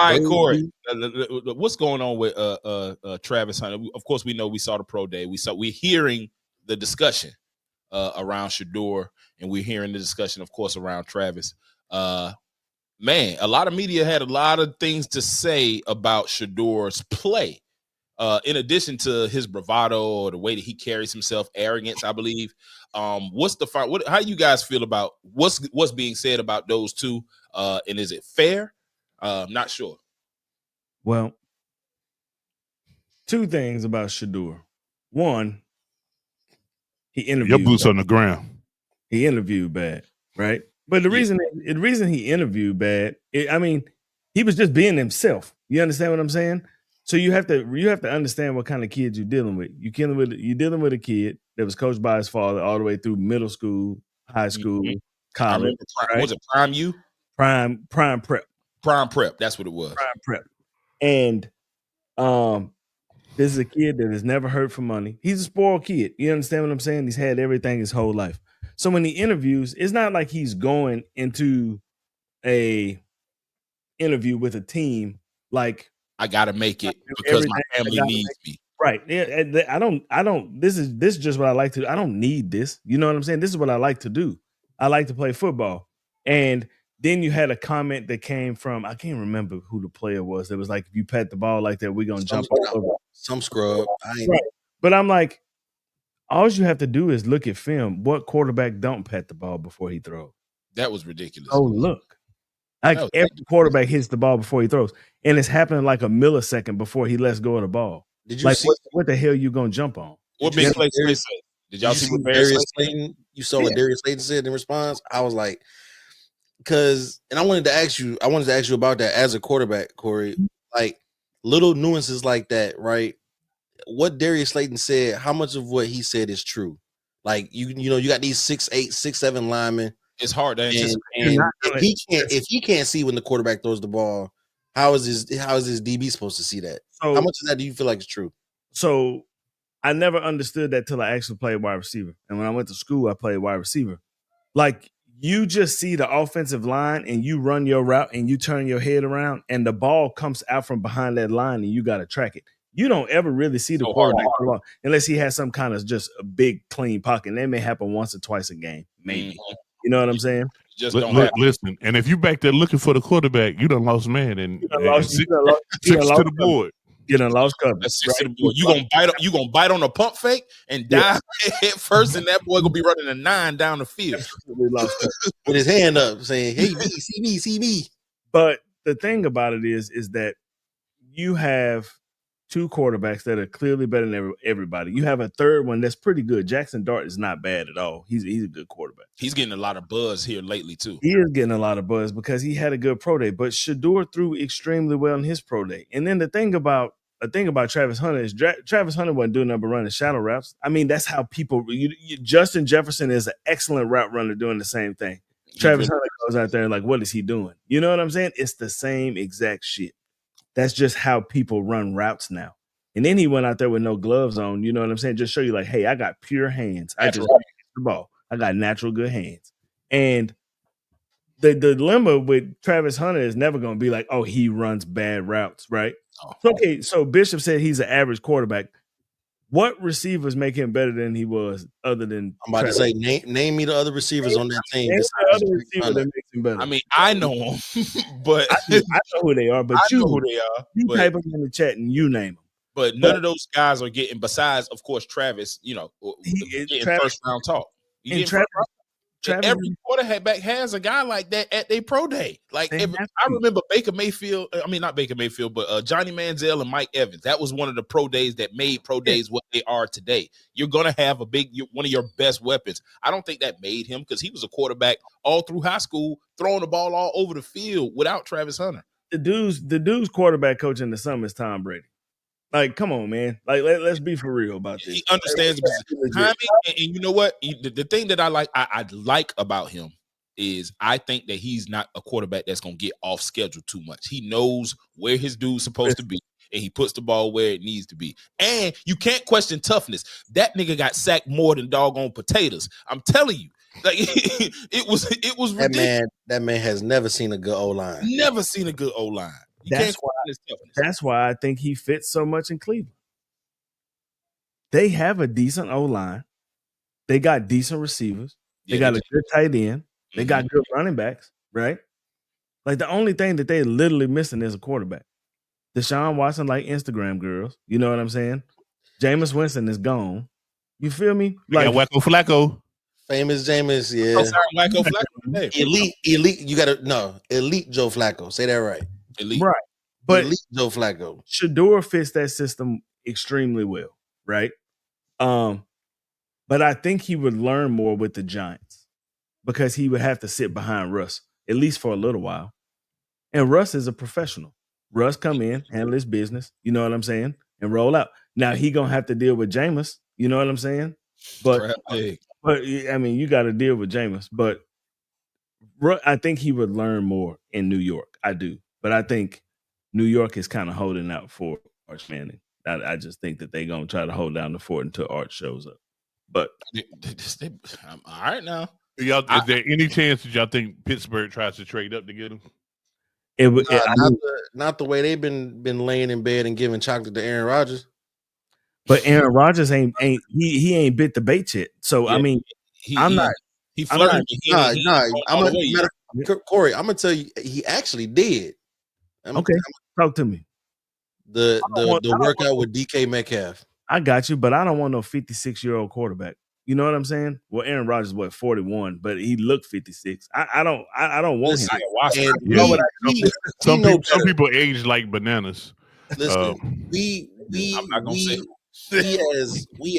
All right, Corey. What's going on with Travis Hunter? Of course, we know we saw the pro day. We're hearing the discussion around Shaduer, and we're hearing the discussion, of course, around Travis. Man, a lot of media had a lot of things to say about Shaduer's play. In addition to his bravado or the way that he carries himself, arrogance, I believe. How you guys feel about what's being said about those two? And is it fair? Not sure. Well, two things about Shaduer. One, he interviewed. Your boots on the ground. He interviewed bad, right? But the reason he interviewed bad, he was just being himself. You understand what I'm saying? So you have to understand what kind of kids you're dealing with. You're dealing with a kid that was coached by his father all the way through middle school, high school, college. Right? Was it Prime U? Prime Prep. Prime Prep. That's what it was. Prime Prep. And this is a kid that has never heard for money. He's a spoiled kid. You understand what I'm saying? He's had everything his whole life. So when he interviews, it's not like he's going into a interview with a team like, I gotta make it because my family needs me. Right. I don't. This is just what I like to do. I don't need this. You know what I'm saying? This is what I like to do. I like to play football. And then you had a comment that came from, I can't remember who the player was. It was like, if you pat the ball like that, we're gonna jump over. Some scrub. Right. But I'm like, all you have to do is look at film. What quarterback don't pat the ball before he throws? That was ridiculous. Oh, look. Like every quarterback hits the ball before he throws. And it's happening like a millisecond before he lets go of the ball. Did you see what the hell you gonna jump on? What big play said? Did y'all see what Darius Slayton? You saw what Darius Slayton said in response? I was like, and I wanted to ask you about that as a quarterback, Corey. Like little nuances like that, right? What Darius Slayton said, how much of what he said is true? Like you got these 6'8", 6'7" linemen. It's hard to anticipate. And if he can't see when the quarterback throws the ball, how is his DB supposed to see that? So, how much of that do you feel like is true? So I never understood that till I actually played wide receiver. And when I went to school, I played wide receiver. Like you just see the offensive line and you run your route and you turn your head around and the ball comes out from behind that line and you got to track it. You don't ever really see the quarterback unless he has some kind of just a big clean pocket. And that may happen once or twice a game, maybe. Mm-hmm. You know what I'm saying? Just listen, and if you back there looking for the quarterback, you done lost man and six to the board. You done lost coverage. Right? You gonna bite on a pump fake and dive head first, and that boy gonna be running a 9 down the field with his hand up, saying, "Hey, see me." But the thing about it is that you have two quarterbacks that are clearly better than everybody. You have a third one that's pretty good. Jackson Dart is not bad at all. He's a good quarterback. He's getting a lot of buzz here lately too. He is getting a lot of buzz because he had a good pro day. But Shaduer threw extremely well in his pro day. And then the thing about Travis Hunter is Travis Hunter wasn't doing nothing but running shadow routes. I mean, that's how people. Justin Jefferson is an excellent route runner doing the same thing. Travis Hunter goes out there and like, what is he doing? You know what I'm saying? It's the same exact shit. That's just how people run routes now. And then he went out there with no gloves on. You know what I'm saying? Just show you like, hey, I got pure hands. I just hit the ball. I got natural good hands. And the dilemma with Travis Hunter is never going to be like, oh, he runs bad routes, right? Oh. Okay, so Bishop said he's an average quarterback. What receivers make him better than he was other than I'm about Travis? To say, name me the other receivers on that team. Name the other receiver that makes him better. I mean, I know them, but I know who they are, but you know who they are. You type them in the chat and you name them. But none of those guys are getting, besides, of course, Travis, getting first round talk. Every quarterback has a guy like that at their pro day. Like I remember Baker Mayfield, not Baker Mayfield, but Johnny Manziel and Mike Evans. That was one of the pro days that made pro days what they are today. You're gonna have one of your best weapons. I don't think that made him because he was a quarterback all through high school, throwing the ball all over the field without Travis Hunter. The dude's quarterback coach in the summer is Tom Brady. Like, come on, man. Like, let's be for real about this. He understands the timing, and you know what? The thing that I like about him is I think that he's not a quarterback that's going to get off schedule too much. He knows where his dude's supposed to be, and he puts the ball where it needs to be. And you can't question toughness. That nigga got sacked more than doggone potatoes. I'm telling you. Like it was ridiculous. That man has never seen a good O-line. Never seen a good O-line. That's why I think he fits so much in Cleveland. They have a decent O-line. They got decent receivers. They got a good tight end. They got good running backs, right? Like the only thing that they're literally missing is a quarterback. Deshaun Watson like Instagram girls. You know what I'm saying? Jameis Winston is gone. You feel me? Like Wacko Flacco. Famous Jameis, yeah. Wacko Flacco. Elite. You gotta elite Joe Flacco. Say that right. Elite. Right. But elite Joe Flacco. Shaduer fits that system extremely well, right? But I think he would learn more with the Giants because he would have to sit behind Russ, at least for a little while. And Russ is a professional. Russ come in, handle his business, you know what I'm saying, and roll out. Now he gonna have to deal with Jameis, you know what I'm saying? But I mean, you got to deal with Jameis. But I think he would learn more in New York. I do, but I think New York is kind of holding out for Arch Manning. I just think that they're gonna try to hold down the fort until Arch shows up. But all right now. Is there any chance that y'all think Pittsburgh tries to trade up to get him? Not the way they've been laying in bed and giving chocolate to Aaron Rodgers. But Aaron Rodgers ain't bit the bait yet. So I mean, He flirted. Corey, I'm gonna tell you, he actually did. Talk to me. The workout with DK Metcalf. I got you, but I don't want no 56-year-old quarterback. You know what I'm saying? Well, Aaron Rodgers was 41, but he looked 56. I don't want him. Some people age like bananas. Listen, we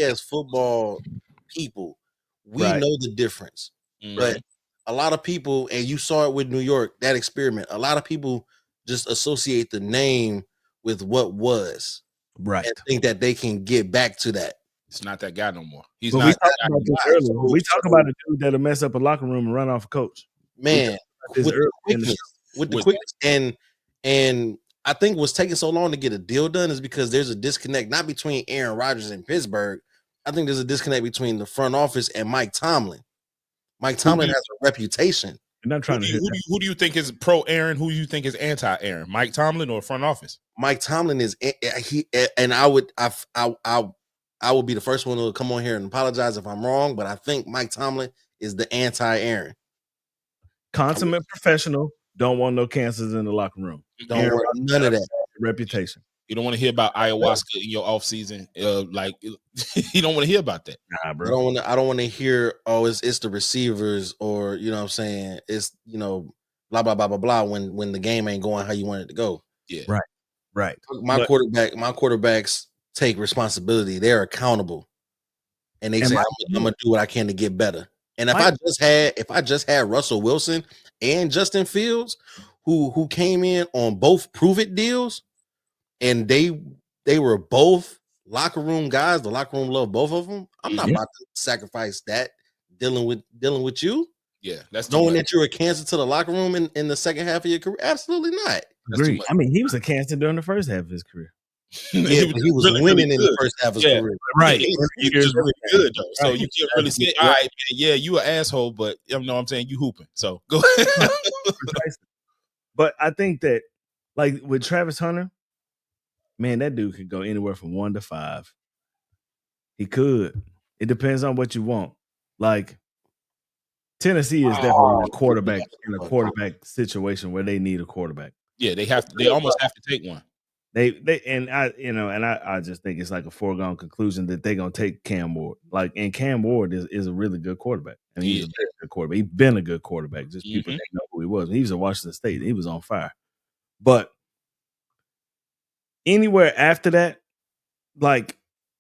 as football people, we know the difference. But a lot of people, and you saw it with New York, that experiment, a lot of people just associate the name with what was. Right. And think that they can get back to that. It's not that guy no more. We talked about a dude that'll mess up a locker room and run off a coach. Man, with the quickness. And I think what's taking so long to get a deal done is because there's a disconnect, not between Aaron Rodgers and Pittsburgh. I think there's a disconnect between the front office and Mike Tomlin. Mike Tomlin has a reputation. And I'm trying who do you think is pro Aaron? Who do you think is anti Aaron? Mike Tomlin or front office? Mike Tomlin is and I would be the first one to come on here and apologize if I'm wrong, but I think Mike Tomlin is the anti Aaron. Consummate professional, don't want no cancers in the locker room. Don't want none of that. Reputation. You don't want to hear about ayahuasca in your off season. Like you don't want to hear about that. Nah, bro. I don't want to hear, it's the receivers, or you know what I'm saying, it's blah blah blah blah blah when the game ain't going how you want it to go. Yeah. Right. My quarterbacks take responsibility. They're accountable. And they say, I'm gonna do what I can to get better. And if I just had Russell Wilson and Justin Fields, who came in on both prove it deals, and they were both locker room guys, the locker room loved both of them. I'm not about to sacrifice that dealing with you. Yeah, that's knowing that you're a cancer to the locker room in the second half of your career. Absolutely not. Agreed. I mean, he was a cancer during the first half of his career. Yeah, but he was really, winning really in the first half of his career. Right. He was really good though. So you can't really say, all right, man, you an asshole, but you know what I'm saying, you hooping. So go ahead. But I think that, like with Travis Hunter, man, that dude could go anywhere from 1 to 5. He could. It depends on what you want. Like Tennessee is definitely a quarterback situation where they need a quarterback. Yeah, they almost have to take one. I just think it's like a foregone conclusion that they're gonna take Cam Ward. Like, and Cam Ward is a really good quarterback. I mean, he's a very good quarterback. He's been a good quarterback. Just people didn't know who he was. He was at Washington State. He was on fire. But anywhere after that, like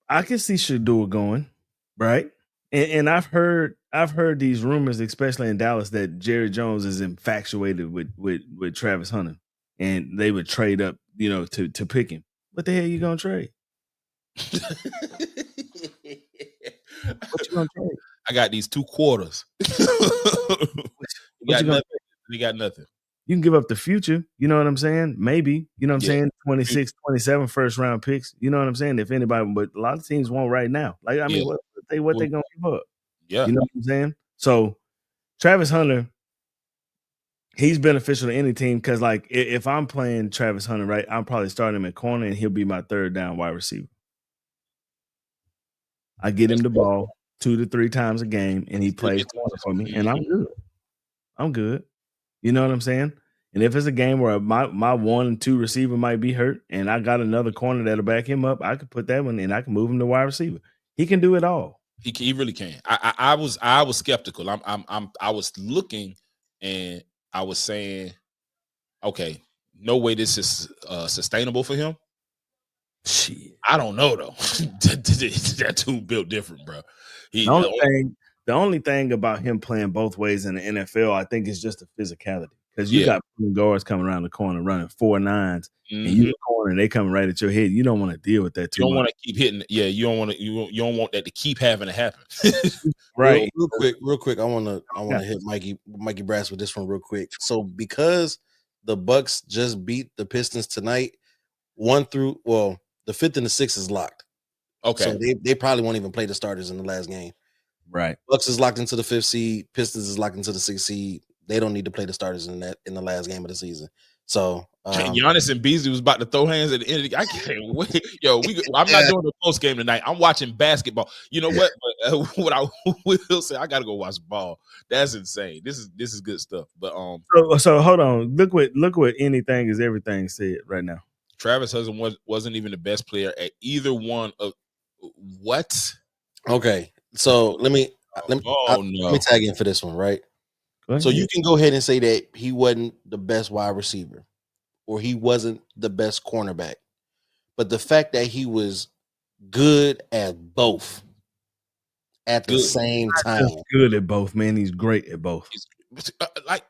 I can see Shaduer going, right? And I've heard these rumors, especially in Dallas, that Jerry Jones is infatuated with Travis Hunter, and they would trade up, to pick him. What the hell you gonna trade? What you gonna trade? I got these 2 quarters. We got nothing. You can give up the future, you know what I'm saying? Maybe, you know what I'm saying? 26, 27 first round picks. You know what I'm saying? If anybody, but a lot of teams won't right now. Like, I mean, what they gonna give up? Yeah. You know what I'm saying? So Travis Hunter, He's beneficial to any team because, like, if I'm playing Travis Hunter, right, I'm probably starting him at corner, and he'll be my third down wide receiver. I get him the ball 2 to 3 times a game, and he plays corner for me, and I'm good. I'm good. You know what I'm saying? And if it's a game where my 1 and 2 receiver might be hurt, and I got another corner that'll back him up, I could put that one in. I can move him to wide receiver. He can do it all. He really can. I was skeptical. I was looking, and I was saying, okay, no way this is sustainable for him. Shit. I don't know though. That dude built different, bro. The only thing about him playing both ways in the NFL, I think, is just the physicality. Because you got guards coming around the corner running 4.9s, and you the corner, and they coming right at your head. You don't want to deal with that too much. You don't want to keep hitting. Yeah, you don't want that to keep having to happen. Right. Real quick. I want to hit Mikey Brass with this one real quick. So because the Bucks just beat the Pistons tonight, the 5th and the 6th is locked. Okay. So they probably won't even play the starters in the last game. Right. Bucks is locked into the 5th seed. Pistons is locked into the 6th seed. They don't need to play the starters in the last game of the season. So Giannis and Beasley was about to throw hands at the end of the I can't wait. Yo, I'm not doing the post game tonight. I'm watching basketball. You know what? What I will say, I gotta go watch ball. That's insane. This is good stuff. But so hold on. Look what anything is everything said right now. Travis Hudson wasn't even the best player at either one of what? Okay. So let me tag in for this one, right? So you can go ahead and say that he wasn't the best wide receiver, or he wasn't the best cornerback. But the fact that he was good at both at the same time. He's good at both, man. He's great at both.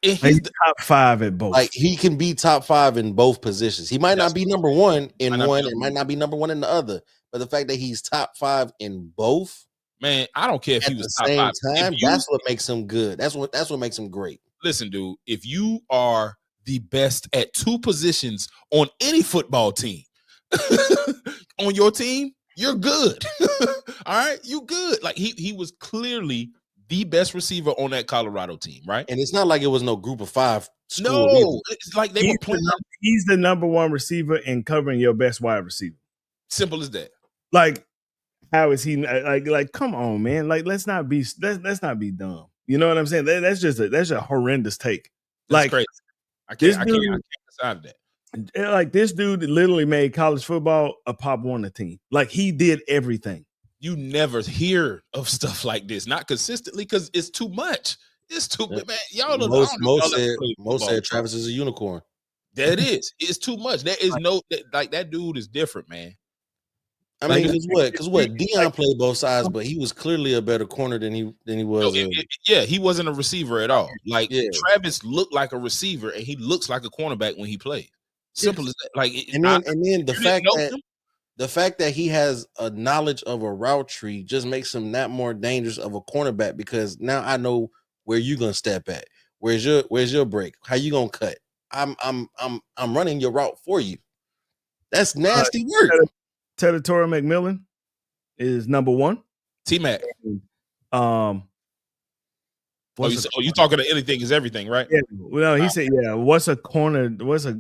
He's top 5 at both. Like, he can be top 5 in both positions. He might not be number 1 in one, and might not be number 1 in the other. But the fact that he's top 5 in both, man, I don't care if he was top 5. At the same time, that's what makes him good. That's what makes him great. Listen, dude, if you are the best at 2 positions on any football team, on your team, you're good. All right, you good. Like, he was clearly the best receiver on that Colorado team, right? And it's not like it was no group of 5. No, it's like they were playing. He's the number 1 receiver in covering your best wide receiver. Simple as that. Like, how is he like? Come on, man! Like, let's not be dumb. You know what I'm saying? That's a horrendous take. That's crazy. I can't decide that. Like, this dude literally made college football a Pop Warner team. Like, he did everything. You never hear of stuff like this, not consistently, because it's too much. It's too man. Y'all most said Travis is a unicorn. That is. It's too much. There is that dude is different, man. I mean, because Deion played both sides, but he was clearly a better corner than he was. He wasn't a receiver at all. Like, Travis looked like a receiver, and he looks like a cornerback when he played. Simple as that. Like, and then the fact that he has a knowledge of a route tree just makes him that more dangerous of a cornerback, because now I know where you're gonna step at. Where's your break? How you gonna cut? I'm running your route for you. That's nasty work. Territorial McMillan is number 1. T-Mac. You talking to anything is everything, right? Yeah. Well, he said, yeah. What's a corner?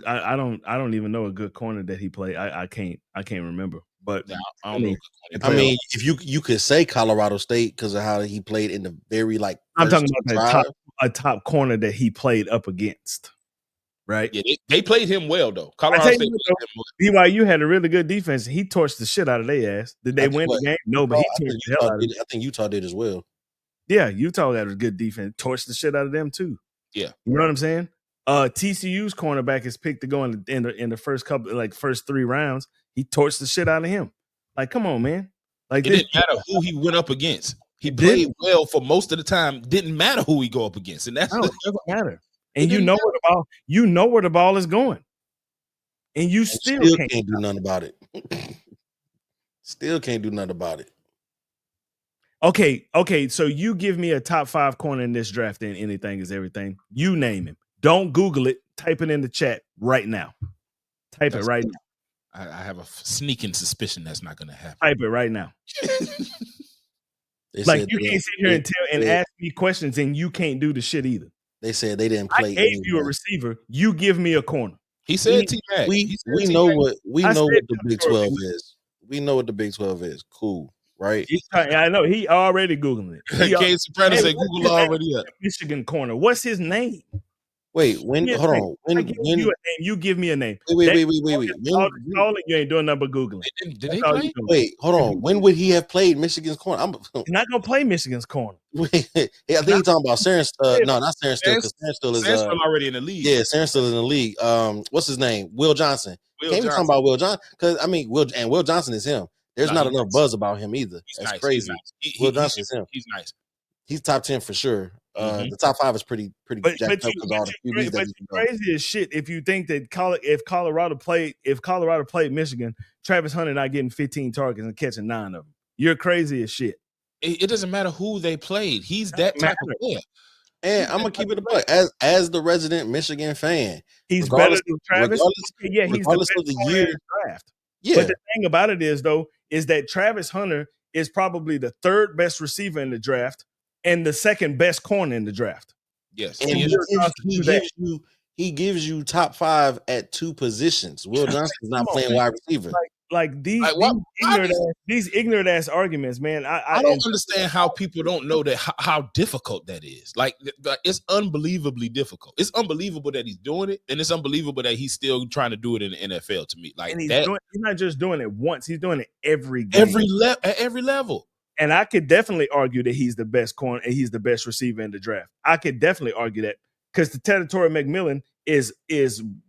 I don't even know a good corner that he played. I can't remember. But I don't know. I mean, if you could say Colorado State because of how he played in the very I'm talking about a top corner that he played up against. Right? Yeah, they played him well though. Colorado State BYU had a really good defense. He torched the shit out of their ass. Did they win the game? No, but he torched the hell out of them. I think Utah did as well. Yeah, Utah had a good defense. Torched the shit out of them too. Yeah, you know what I'm saying? TCU's cornerback is picked to go in the first 3 rounds. He torched the shit out of him. Like, come on, man. Like, it didn't matter who he went up against. He played well for most of the time. Didn't matter who he go up against, and it doesn't matter. And you know where the ball is going, and you still can't do nothing about it. Still can't do nothing about it. Okay. So you give me a top 5 corner in this draft, and anything is everything. You name him. Don't Google it. Type it in the chat right now. Type it right now. I have a sneaking suspicion that's not going to happen. Type it right now. Like, you can't sit here and ask me questions, and you can't do the shit either. They said they didn't play. I gave you a receiver. You give me a corner. He said T-Mac. We know what the Big 12 is. We know what the Big 12 is. Cool, right? I know he already Googling it. Cade Soprano said Google already up. Michigan corner. What's his name? Wait, hold on. I give you a name. You give me a name. Wait. Calling you ain't doing nothing but Googling. Did he play? Wait, hold on. When would he have played Michigan's corner? He's not gonna play Michigan's corner. Wait, I think he's talking about Saren. No, not Saren Still, because Saren Still is already in the league. Yeah, Saren Still in the league. What's his name? Will Johnson. Can't be talking about Will Johnson because Will Johnson is him. There's not enough buzz about him either. That's crazy. Will Johnson is him. He's nice. He's top 10 for sure. The top 5 is pretty jacked up because all the QBs that you crazy as shit if you think that if Colorado played Michigan, Travis Hunter not getting 15 targets and catching 9 of them. You're crazy as shit. It doesn't matter who they played. He's that type of player. And I'm gonna keep it a buck. As the resident Michigan fan, he's better than Travis. He's the of the year draft. Yeah. But the thing about it is that Travis Hunter is probably the 3rd best receiver in the draft and the 2nd best corner in the draft. Yes. And he gives you top 5 at 2 positions. Will Johnson's not playing wide receiver. These ignorant ass arguments, man. I don't understand how people don't know that how difficult that is. Like it's unbelievably difficult. It's unbelievable that he's doing it, and it's unbelievable that he's still trying to do it in the NFL. To me, like he's not just doing it once; he's doing it every game, at every level. And I could definitely argue that he's the best corner and he's the best receiver in the draft. I could definitely argue that because the Territory McMillan is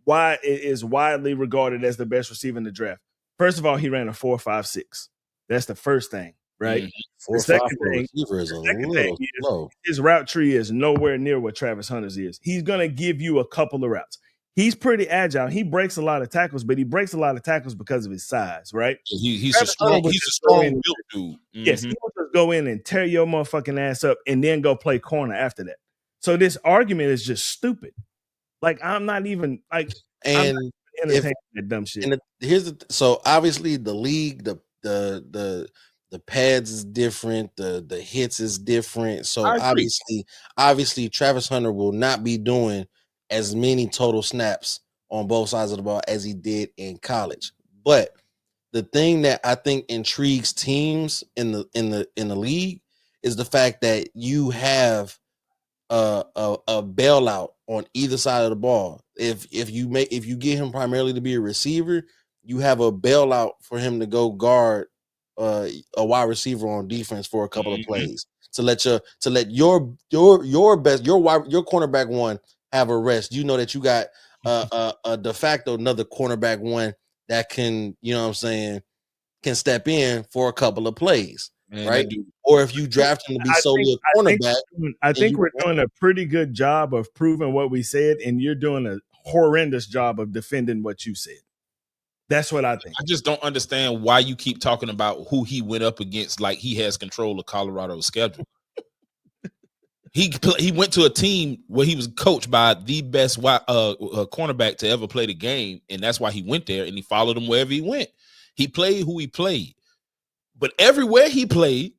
widely regarded as the best receiver in the draft. First of all, he ran a 4.56. That's the first thing, right? 4.5 receiver is a little low. His route tree is nowhere near what Travis Hunter's is. He's gonna give you a couple of routes. He's pretty agile. He breaks a lot of tackles, but he breaks a lot of tackles because of his size, right? He's a strong built dude. Yes, he will just go in and tear your motherfucking ass up and then go play corner after that. So this argument is just stupid. Like I'm not even like entertaining that dumb shit. So obviously the league, the pads is different, the hits is different. So obviously Travis Hunter will not be doing as many total snaps on both sides of the ball as he did in college. But the thing that I think intrigues teams in the league is the fact that you have a bailout on either side of the ball. If you get him primarily to be a receiver, you have a bailout for him to go guard a wide receiver on defense for a couple of plays to let your cornerback one have a rest. You know that you got a de facto another cornerback one that can, you know what I'm saying, can step in for a couple of plays. Man, right? Or if you draft him to be solely a cornerback. I think we're doing a pretty good job of proving what we said, and you're doing a horrendous job of defending what you said. That's what I think. I just don't understand why you keep talking about who he went up against like he has control of Colorado's schedule. He went to a team where he was coached by the best cornerback to ever play the game, and that's why he went there, and he followed him wherever he went. He played who he played. But everywhere he played,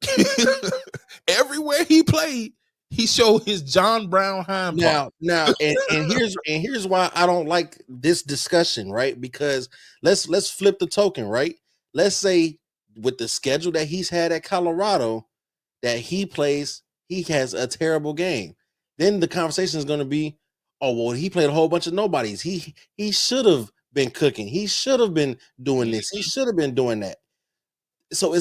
he showed his John Brown hind part. Now, here's why I don't like this discussion, right? Because let's flip the token, right? Let's say with the schedule that he's had at Colorado, that he has a terrible game. Then the conversation is going to be, oh well, he played a whole bunch of nobodies. He should have been cooking. He should have been doing this. He should have been doing that. So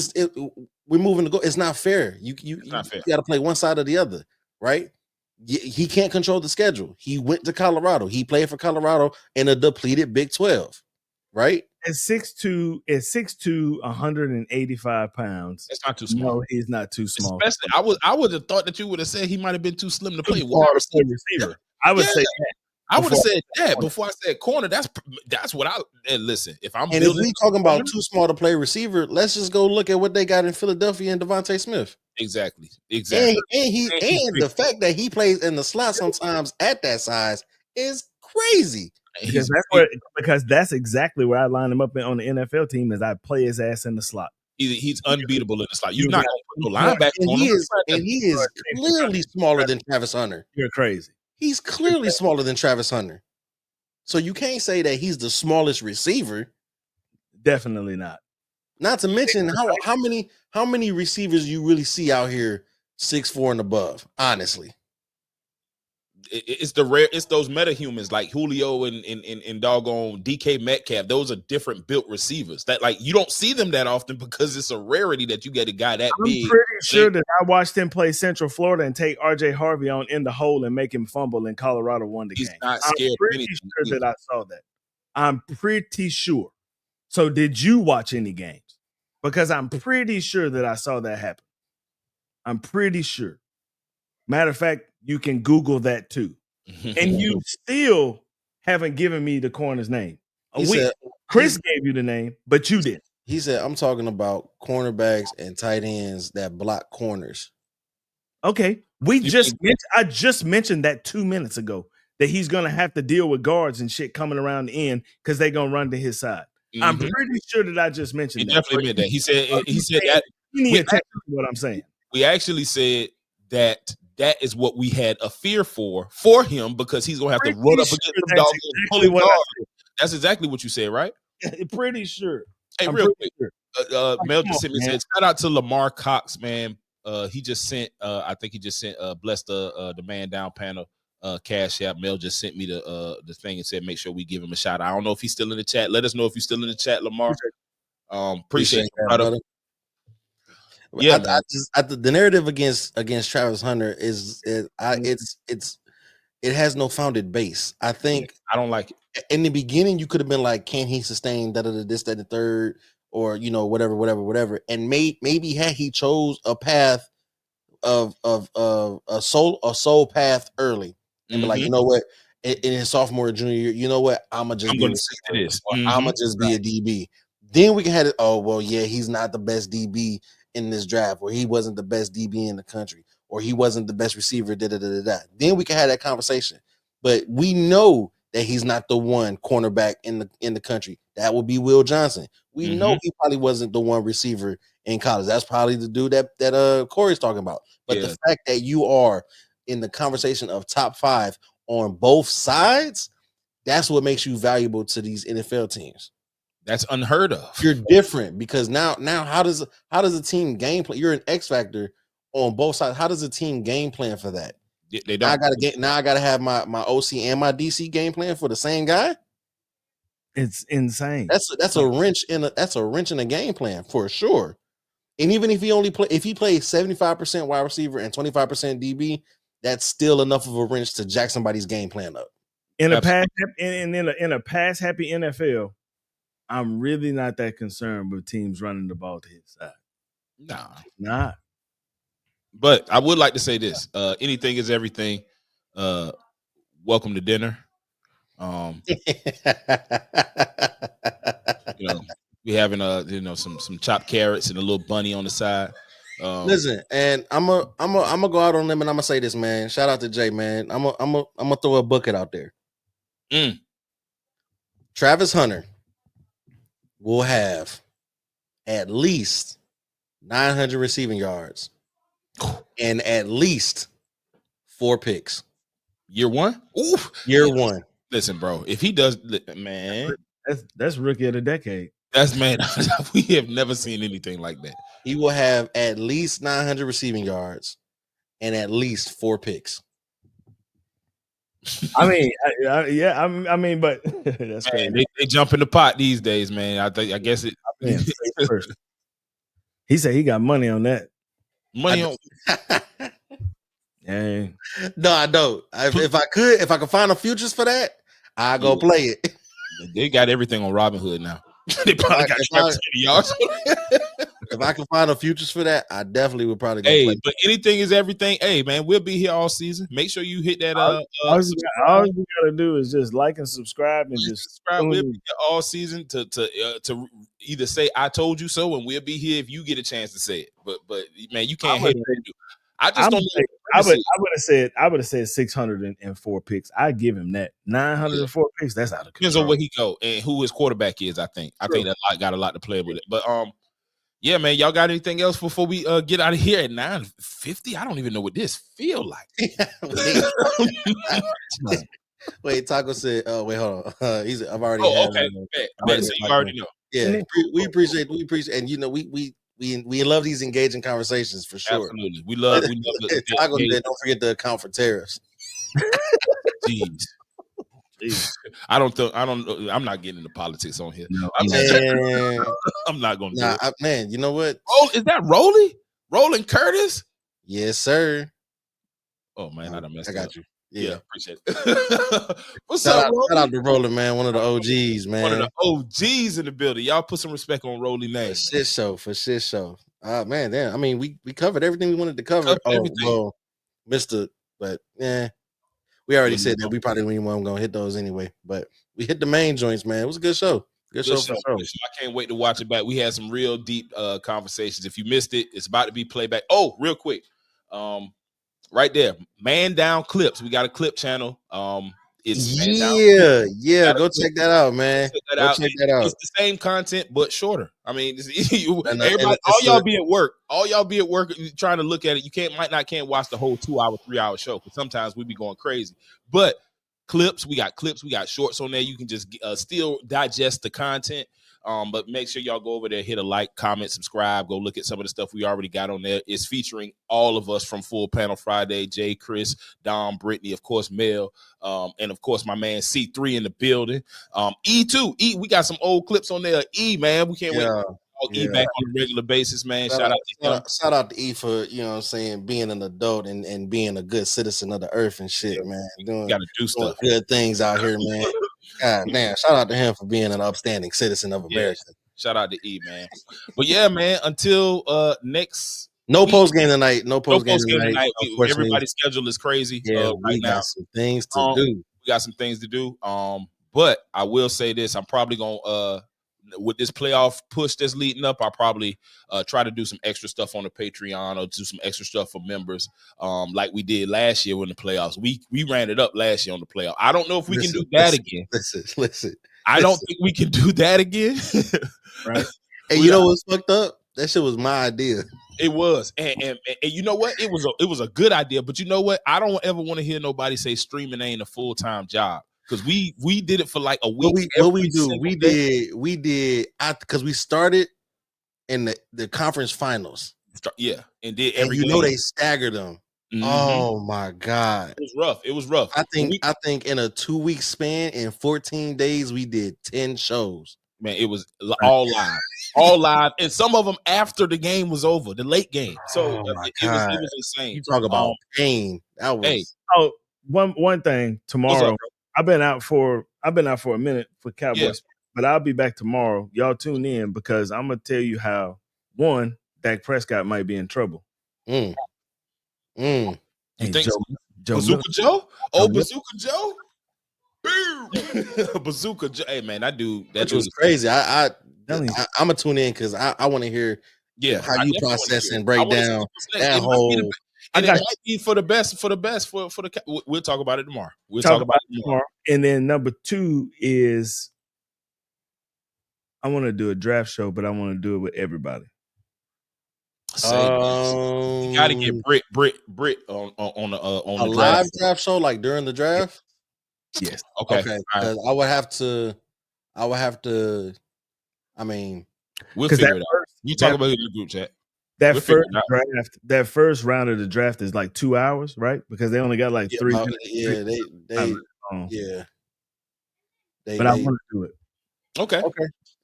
we're moving to go. It's not fair. You got to play one side or the other, right? He can't control the schedule. He went to Colorado. He played for Colorado in a depleted Big 12, right? At 6'2", 185 pounds. It's not too small. No, he's not too small. Especially, I would have thought that you would have said he might have been too slim to play receiver. I would say that. I would have said that before I said corner. That's what listen. If I'm if we talking about too small to play receiver, let's just go look at what they got in Philadelphia and Devontae Smith. Exactly. And the fact that he plays in the slot sometimes at that size is crazy. Because that's exactly where I line him up on the NFL team is I play his ass in the slot. He's unbeatable in the slot. You're not going to put no linebacker on him. And he is clearly smaller than Travis Hunter. You're crazy. he's clearly smaller than Travis Hunter. So you can't say that he's the smallest receiver. Definitely not. Not to mention how many receivers you really see out here 6'4" and above, honestly. It's those metahumans like Julio and doggone DK Metcalf. Those are different built receivers that like you don't see them that often because it's a rarity that you get a guy that big. I'm pretty sure that I watched him play Central Florida and take RJ Harvey on in the hole and make him fumble, and Colorado won the game. Not scared. I'm pretty sure that I saw that. I'm pretty sure. So did you watch any games? Because I'm pretty sure that I saw that happen. I'm pretty sure. Matter of fact, you can Google that too. And you still haven't given me the corner's name. Chris gave you the name, but you didn't. He said, I'm talking about cornerbacks and tight ends that block corners. Okay. I just mentioned that 2 minutes ago, that he's going to have to deal with guards and shit coming around the end because they're going to run to his side. I'm pretty sure that I just mentioned that. He definitely meant that. He said that. You need attention to what I'm saying. We actually said that is what we had a fear for him because he's gonna have to run up against the dog. That's exactly what you said, right? Pretty sure. Hey, real quick, Mel just sent me said, shout out to Lamar Cox, man. He just sent, I think he just sent bless the man down panel cash app. Mel just sent me the thing and said make sure we give him a shout out. I don't know if he's still in the chat. Let us know if you're still in the chat, Lamar. Appreciate it, brother. Yeah, the narrative against Travis Hunter it has no founded base. I think I don't like it. In the beginning, you could have been like, can he sustain this, that, and the third, or whatever. And maybe had he chose a path of a soul path early, and be like, you know what, in his sophomore junior year, you know what, I'ma just be a DB. Then we can have it. Oh well, yeah, he's not the best DB in this draft, or he wasn't the best DB in the country, or he wasn't the best receiver, Then we can have that conversation. But we know that he's not the one cornerback in the country. That would be Will Johnson. We know he probably wasn't the one receiver in college. That's probably the dude that Corey's talking about. But the fact that you are in the conversation of top 5 on both sides, that's what makes you valuable to these NFL teams. That's unheard of. You're different because now how does a team game plan? You're an X factor on both sides. How does a team game plan for that? They don't. I gotta have my OC and my DC game plan for the same guy. It's insane. That's a wrench in a game plan for sure. And even if he plays 75% wide receiver and 25% DB, that's still enough of a wrench to jack somebody's game plan up. In a pass happy NFL, I'm really not that concerned with teams running the ball to his side. Nah. Not. But I would like to say this. Anything is everything. Welcome to dinner. We having some chopped carrots and a little bunny on the side. Listen, and I'm gonna go out on them and I'm gonna say this, man. Shout out to Jay, man. I'm gonna throw a bucket out there. Travis Hunter will have at least 900 receiving yards and at least 4 picks. Year one? Ooh. Year one. Listen, bro, if he does, man, that's rookie of the decade. That's, man, we have never seen anything like that. He will have at least 900 receiving yards and at least 4 picks. I mean, but that's crazy. They jump in the pot these days, man. I guess it. He said he got money on that. Money on. Yeah. No, I don't. If I could find the futures for that, I go play it. They got everything on Robinhood now. They probably got 20 yards. If I can find the futures for that, I definitely would probably go play it. But anything is everything. Hey, man, we'll be here all season. Make sure you hit that. All you gotta do is just like and subscribe and just subscribe. We'll be here all season to either say I told you so, and we'll be here if you get a chance to say it. But man, you can't hate it. I just don't. I would have said 604 picks. I'd give him that. 904 picks. That's out of control. Depends on where he go and who his quarterback is. I think that got a lot to play with it. But Yeah, man. Y'all got anything else before we get out of here at 9:50? I don't even know what this feel like. Wait, Taco said, "Oh, wait, hold on." I've already Oh, had. okay. So you already know. Yeah, we appreciate, and you know, we love these engaging conversations for sure. Absolutely, we love Taco said, "Don't forget to account for tariffs." Jeez. I'm not getting into politics on here. No, I'm not gonna do it. Man, you know what? Oh, is that Roland Curtis? Yes, sir. Oh man, I done messed I got up. you. Yeah, appreciate it. What's up, Roland? Shout out to Roland, man. One of the OGs, man. One of the OGs in the building. Y'all put some respect on Roland name. For shit show. Man, damn. I mean, we covered everything we wanted to cover. Well, but yeah. We already said that we probably weren't going to hit those anyway, but we hit the main joints, man. It was a good show. Good show. I can't wait to watch it back. We had some real deep conversations. If you missed it, it's about to be playback. Oh, real quick. Right there, Man Down Clips. We got a clip channel. It's Go check that out, man. Go check that out. It's the same content but shorter. I mean, everybody, all y'all be at work. All y'all be at work trying to look at it. You can't watch the whole 2 hour, 3 hour show because sometimes we be going crazy. But we got shorts on there. You can just still digest the content. But make sure y'all go over there, hit a like, comment, subscribe, go look at some of the stuff we already got on there. It's featuring all of us from Full Panel Friday, Jay, Chris, Dom, Britne, of course, Mel, and of course, my man C3 in the building. E too. We got some old clips on there. E, man, we can't wait. E back on a regular basis, man. Shout out to E for, you know what I'm saying, being an adult and being a good citizen of the earth and shit, man. Gotta do stuff. Good things out here, man. God damn, shout out to him for being an upstanding citizen of America. Shout out to E, man. But yeah, man, until next no post game tonight. No post game tonight. Everybody's schedule is crazy. We got some things to do. We got some things to do. But I will say this: I'm probably gonna with this playoff push that's leading up, I'll probably try to do some extra stuff on the Patreon or do some extra stuff for members, like we did last year in the playoffs. We ran it up last year on the playoff. I don't know if we can do that again. Listen. I don't think we can do that again. Right. And you know what's fucked up? That shit was my idea. It was, and you know what? It was a good idea. But you know what? I don't ever want to hear nobody say streaming ain't a full-time job. Because we did it for like a week. We did because we started in the conference finals. Yeah, and did and they staggered them. Mm-hmm. Oh my God, it was rough. I think in a 2-week span, in 14 days, we did 10 shows. Man, it was all live, and some of them after the game was over, the late game. So it was insane. You talk about pain. That was one thing tomorrow. I've been out for a minute for Cowboys, but I'll be back tomorrow. Y'all tune in because I'm gonna tell you how Dak Prescott might be in trouble. You think Bazooka Joe? Oh, Bazooka Joe? Bazooka Joe. Hey man, that dude was crazy. I'm gonna tune in because I want to hear how you process and break down that whole. And it might be for the best. We'll talk about it tomorrow. We'll talk about it tomorrow. And then number 2 is I want to do a draft show, but I want to do it with everybody. You got to get Brit on the live draft show, like during the draft. Yes. Okay. Because I would have to. I mean, we'll figure it out. You talk about it in the group chat. That first round of the draft is like 2 hours, right? Because they only got like 3 minutes. But I want to do it. Okay.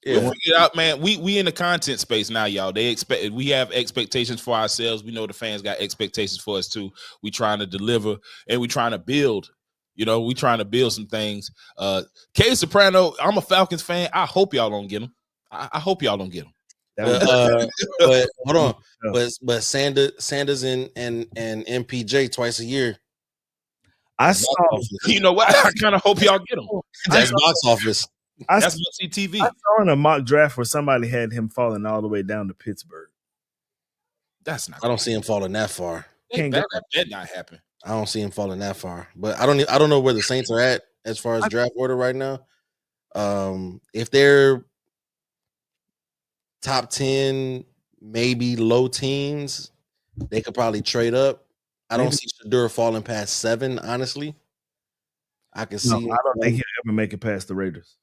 Yeah. We'll figure it out, man. We in the content space now, y'all. We have expectations for ourselves. We know the fans got expectations for us too. We trying to deliver and we trying to build. You know, we trying to build some things. K Soprano, I'm a Falcons fan. I hope y'all don't get him. I hope y'all don't get him. But hold on, but Sanders and MPJ twice a year. I saw. You know what? I kind of hope y'all get him. That's box office. That's TV. I saw in a mock draft where somebody had him falling all the way down to Pittsburgh. That's not. I don't see him falling that far. That not happen. I don't see him falling that far. But I don't know where the Saints are at as far as draft order right now. If they're top 10, maybe low teens. They could probably trade up. I don't see Shadur falling past 7, honestly. I can see. I don't think he'll ever make it past the Raiders.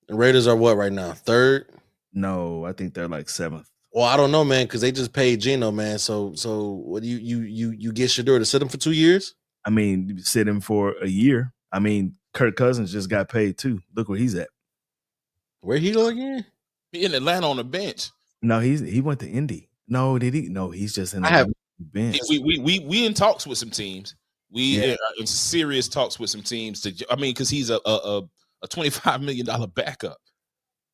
The Raiders are what right now? 3rd? No, I think they're like 7th. Well, I don't know, man, because they just paid Geno, man. So what do you get Shadur to sit him for 2 years? I mean, you sit him for a year. I mean, Kirk Cousins just got paid too. Look where he's at. Where he go again? He in Atlanta on the bench. No, he went to Indy. No, did he? No, he's just in the bench. We in talks with some teams. We in serious talks with some teams because he's a $25 million backup.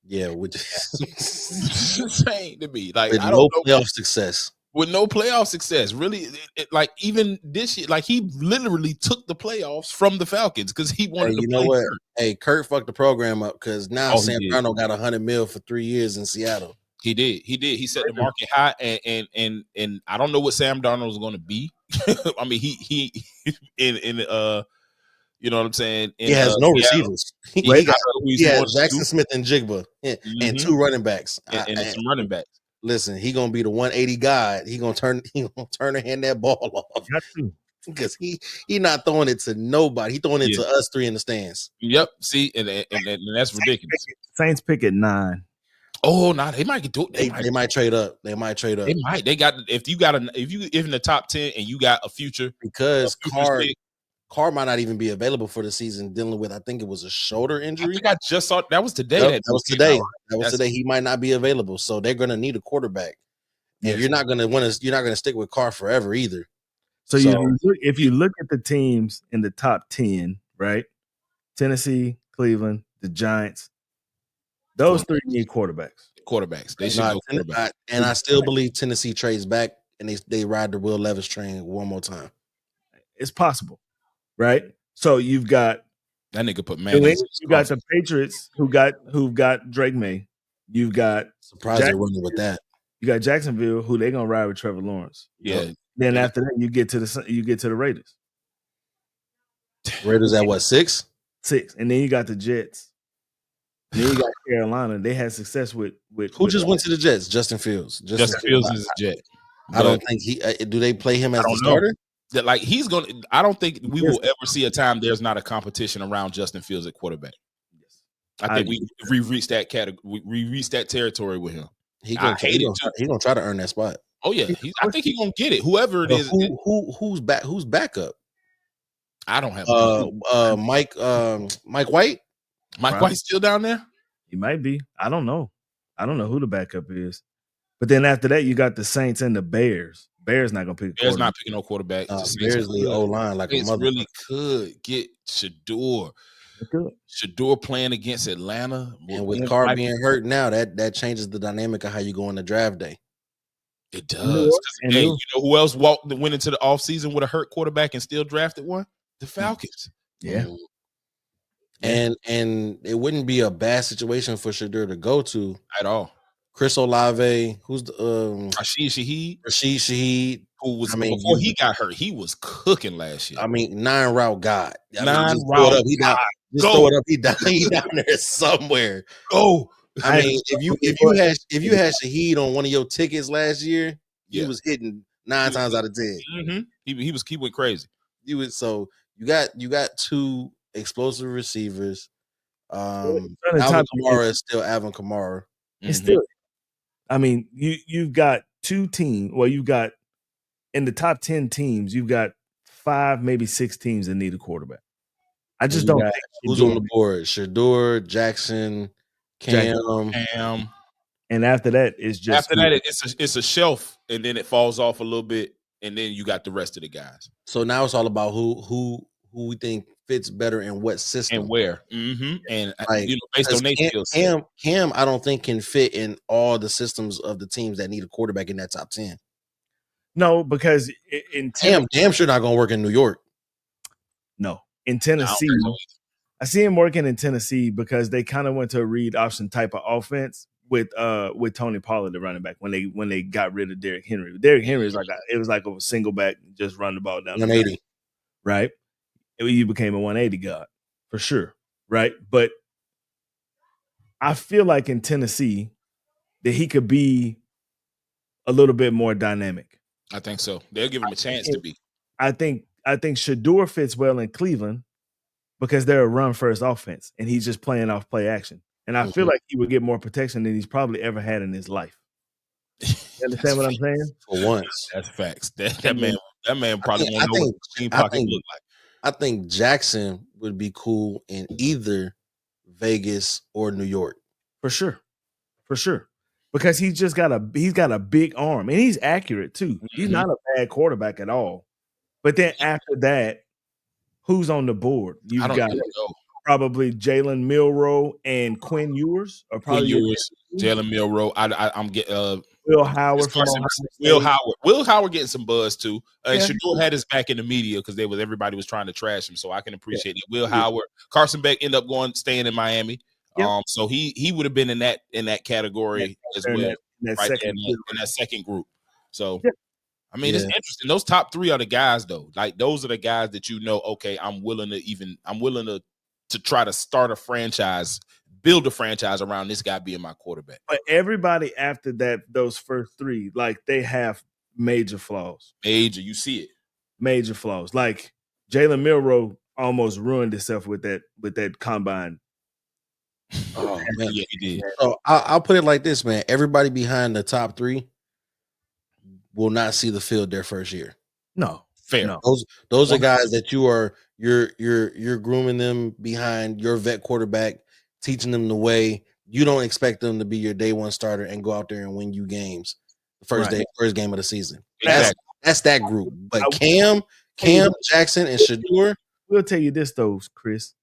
Yeah, which is insane to me. Like with no playoff success. With no playoff success, really, like even this year, like he literally took the playoffs from the Falcons because he wanted. You know what? Kurt. Hey, Kurt fucked the program up because now Sam Darnold got $100 million for 3 years in Seattle. He did. He set the market high, and I don't know what Sam Darnold is going to be. I mean, he you know what I'm saying? He has no receivers. He has Jackson Smith and Jigba and 2 running backs and some running backs. Listen, he gonna be the 180 guy. He gonna turn and hand that ball off because he not throwing it to nobody. He throwing it to us 3 in the stands. Yep. See, and that's ridiculous. Saints pick at 9. Oh, no, they might do it. They might trade up. They might trade up. They might. They got if you in the top 10 and you got a future because Carr might not even be available for the season, dealing with, I think it was a shoulder injury. I think I just saw that was today. That was today. That was today. He might not be available, so they're going to need a quarterback. And you're not going to stick with Carr forever either. So if you look at the teams in the top 10, right? Tennessee, Cleveland, the Giants, those 3 need quarterbacks. They should go quarterback. And I still believe Tennessee trades back and they ride the Will Levis train one more time. It's possible. Right, so you've got that nigga put man. You got the Patriots who got Drake May. You've got surprised they're running with that. You got Jacksonville who they're gonna ride with Trevor Lawrence. Yeah. Then after that you get to the Raiders. Raiders at what 6? 6, and then you got the Jets. Then you got Carolina. They had success with who just went to the Jets? Justin Fields. Justin Fields is a Jet. I don't think he. Do they play him as the starter? That like he's gonna. I don't think we will ever see a time there's not a competition around Justin Fields at quarterback. Yes, I think we reached that category. We reached that territory with him. He's gonna try to earn that spot. Oh yeah, I think he's gonna get it. Whoever it is, who's back? Who's backup? I don't have Mike White. Mike White's still down there. He might be. I don't know. I don't know who the backup is. But then after that, you got the Saints and the Bears. Bears not gonna pick. Bears not picking no quarterback. Bears the O line like a mother. Really could get Shadur. Shadur playing against Atlanta, and with Carr being hurt now, that changes the dynamic of how you go on the draft day. It does. Hey, you know who else went into the offseason with a hurt quarterback and still drafted one? The Falcons. Yeah. And it wouldn't be a bad situation for Shadur to go to at all. Chris Olave, who's the Rashid Shaheed, who was before he got hurt, he was cooking last year. I mean, 9-route God. Just throw it up. He down there somewhere. Go. I mean, if you had Shaheed on one of your tickets last year, he was hitting 9 times out of 10. Mm-hmm. He went crazy. So you got 2 explosive receivers. Alvin Kamara is still Alvin Kamara. It's still. I mean, you've got 2 teams. Well, you've got in the top 10 teams, you've got 5, maybe 6 teams that need a quarterback. I just don't think who's on the board. Shadur, Jackson, Cam. And after that, it's a shelf, and then it falls off a little bit, and then you got the rest of the guys. So now it's all about who we think fits better in what system and where. Mm-hmm. And based on their skills. Cam, I don't think can fit in all the systems of the teams that need a quarterback in that top 10. No, because in Cam damn sure not gonna work in New York. No, in Tennessee, I see him working in Tennessee because they kind of went to a read option type of offense with Tony Pollard, the running back, when they got rid of Derrick Henry. Derrick Henry is it was like a single back, just run the ball down 180, right? You became a 180 god for sure, right? But I feel like in Tennessee that he could be a little bit more dynamic. I think so. They'll give him a chance to be. I think Shaduer fits well in Cleveland because they're a run first offense and he's just playing off play action. And I feel like he would get more protection than he's probably ever had in his life. You understand what I'm saying? For once. That's facts. That man probably won't know what the team pocket look like. I think Jackson would be cool in either Vegas or New York. For sure. Because he's got a big arm and he's accurate too. He's not a bad quarterback at all. But then after that, who's on the board? You've got probably Jalen Milroe and Quinn Ewers, or probably Jalen Milroe. I'm getting Will Howard. Will Howard getting some buzz too. Shadour had his back in the media because everybody was trying to trash him, so I can appreciate it. Will Howard, Carson Beck ended up staying in Miami. So he would have been in that category as well, in that second group. So I mean, it's interesting. Those top three are the guys, though. Like those are the guys that okay, I'm willing to try to start a franchise, build a franchise around this guy being my quarterback. But everybody after that, those first three, like they have major flaws. You see it. Major flaws. Like Jalen Milroe almost ruined himself with that combine. Oh man, yeah, he did. So I'll put it like this, man. Everybody behind the top three will not see the field their first year. No, fair. No. Those are guys that you're grooming them behind your vet quarterback, teaching them the way. You don't expect them to be your day one starter and go out there and win you games the first game of the season. Exactly. That's that group. But Cam, Jackson, and Shadour. We'll tell you this though, Chris.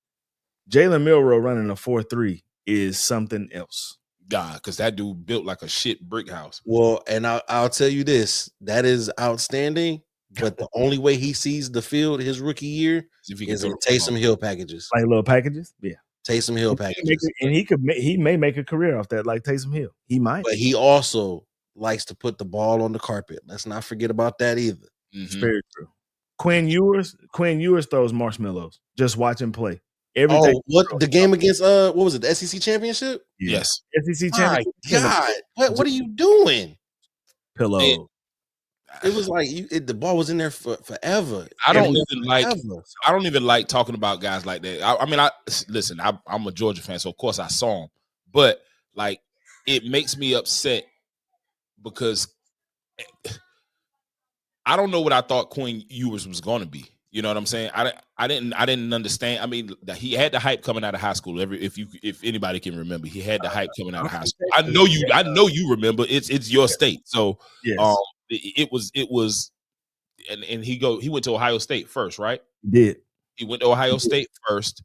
Jalen Milroe running a 4.3 is something else. God, because that dude built like a shit brick house. Well, and I'll tell you this, that is outstanding. But the only way he sees the field his rookie year is in Taysom Hill packages, like little packages. Yeah, Taysom Hill packages, and he may make a career off that, like Taysom Hill. He might, but he also likes to put the ball on the carpet. Let's not forget about that either. It's very true. Quinn Ewers throws marshmallows. Just watch him play. What the game against what was it? The SEC championship? Yes. SEC championship. My God, what are you doing? Pillow. It was like the ball was in there forever. I don't even like talking about guys like that. I'm a Georgia fan, so of course I saw him, but like it makes me upset because I don't know what I thought Quinn Ewers was going to be. You know what I'm saying? I didn't understand. I mean, he had the hype coming out of high school. If anybody can remember, he had the hype coming out of high school. I know you remember. It's your state. So yes. It was, and he went to Ohio State first, right? He did. He went to Ohio State first.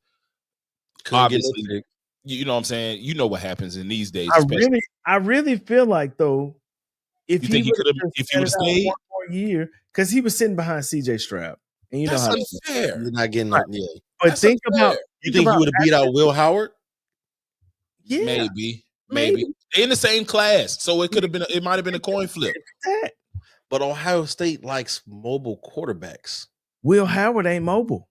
Obviously, you know what I'm saying. You know what happens in these days. I really feel like though, if he would have stayed 1 more year, because he was sitting behind CJ Stroud. And you that's know how unfair. You're not getting that. Yeah. But that's think unfair. About you think he would have beat out Will Howard? Yeah, maybe. They're in the same class, so it might have been a coin flip. But Ohio State likes mobile quarterbacks. Will Howard ain't mobile.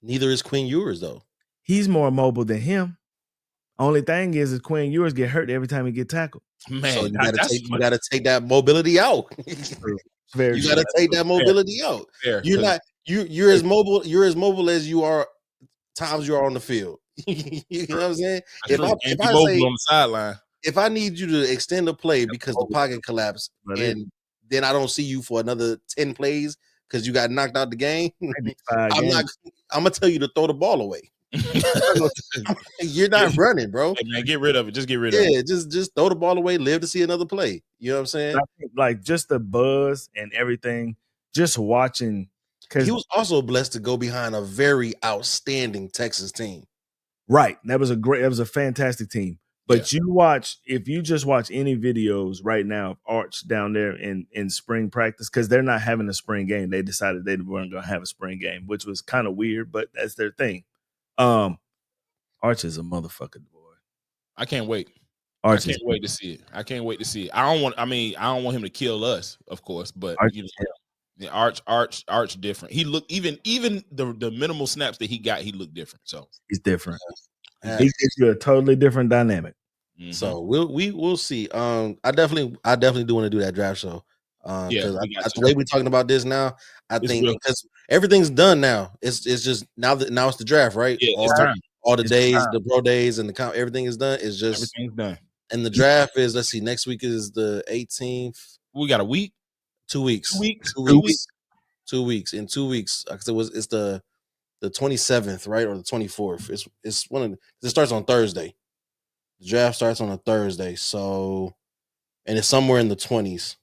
Neither is Quinn Ewers, though. He's more mobile than him. Only thing is Quinn Ewers get hurt every time he get tackled. Man, so you got to take that mobility out. You got to take that mobility out. You're as mobile as you are times you are on the field. You know what I'm saying? If I say on the sideline, if I need you to extend the play because the pocket collapsed and then I don't see you for another 10 plays because you got knocked out the game, I'm gonna tell you to throw the ball away. You're not running, bro. Hey man, get rid of it. Just get rid of it. Yeah, just throw the ball away, live to see another play. You know what I'm saying? I think, like just the buzz and everything, just watching. Because he was also blessed to go behind a very outstanding Texas team. Right. That was a fantastic team. But if you just watch any videos right now of Arch down there in spring practice, because they're not having a spring game. They decided they weren't going to have a spring game, which was kind of weird, but that's their thing. Arch is a motherfucker, boy. I can't wait. I can't wait to see it. I don't want him to kill us, of course, but Arch different. He looked even the minimal snaps that he got, he looked different. So he's different. He gives you a totally different dynamic. Mm-hmm. So we'll see. I definitely do want to do that draft show. Because the way we're talking about this now, I think because everything's done now. It's just now it's the draft, right? Yeah, it's time. All the days, the pro days, and the everything is done. It's just everything's done. And the draft is, let's see, next week is the 18th. We got a week. 2 weeks. 2 weeks. 2 weeks. 2 weeks. In 2 weeks, because it's the 27th, right, or the 24th. It's it starts on Thursday. The draft starts on a Thursday, so and it's somewhere in the 20s.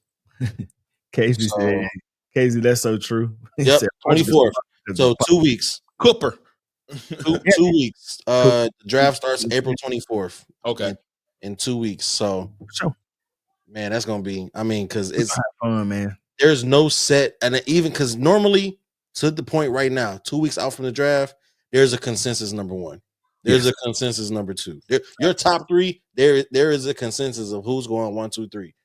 Casey said, "Casey, that's so true." Yep, 24th. So 2 weeks. Cooper. 2 weeks. The draft starts April 24th. Okay. In 2 weeks. So, man, that's gonna be. I mean, because it's fun, man. There's no set, and even because normally, to the point right now, 2 weeks out from the draft, there's a consensus number one. There's a consensus number two. Your top three, there is a consensus of who's going 1, 2, 3.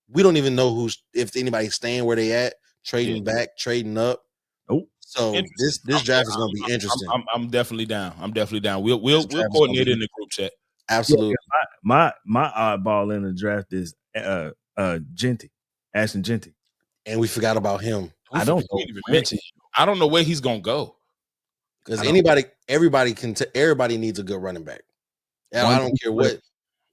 We don't even know if anybody's staying where they at, trading back, trading up. Oh, so this draft is going to be interesting. I'm definitely down. We'll coordinate in the group chat. Absolutely. Yeah, my oddball in the draft is Genty, Ashton Genty, and we forgot about him. I don't know where he's gonna go. Because everybody needs a good running back. I don't care what.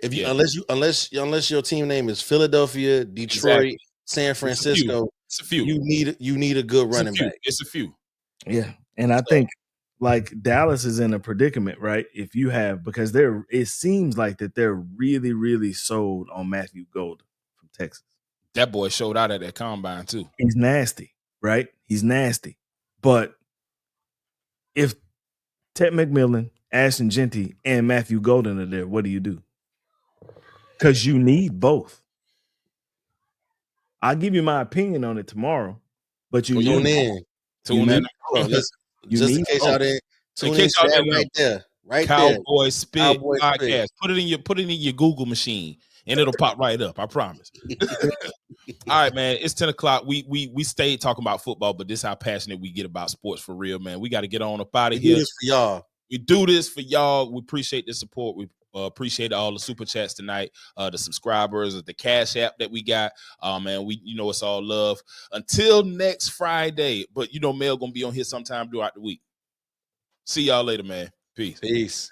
If you unless your team name is Philadelphia, Detroit, San Francisco, it's a few. You need a good running back. It's a few. Yeah, and I think like Dallas is in a predicament, right? If you have because it seems like that they're really, really sold on Matthew Golden from Texas. That boy showed out at that combine too. He's nasty, right? He's nasty, but if Ted McMillan, Ashton Genty, and Matthew Golden are there, what do you do? Because you need both. I'll give you my opinion on it tomorrow, but you tune in. Just in case y'all didn't tune in right there. Right Cowboy there. Spit Podcast. Put it in your Google machine and it'll pop right up. I promise. All right, man. It's 10 o'clock. We stayed talking about football, but this is how passionate we get about sports for real, man. We got to get on up out of here. We do this for y'all. We appreciate the support. We appreciate all the super chats tonight, the subscribers, the Cash App that we got. Man, it's all love. Until next Friday, but Mel gonna be on here sometime throughout the week. See y'all later, man. Peace.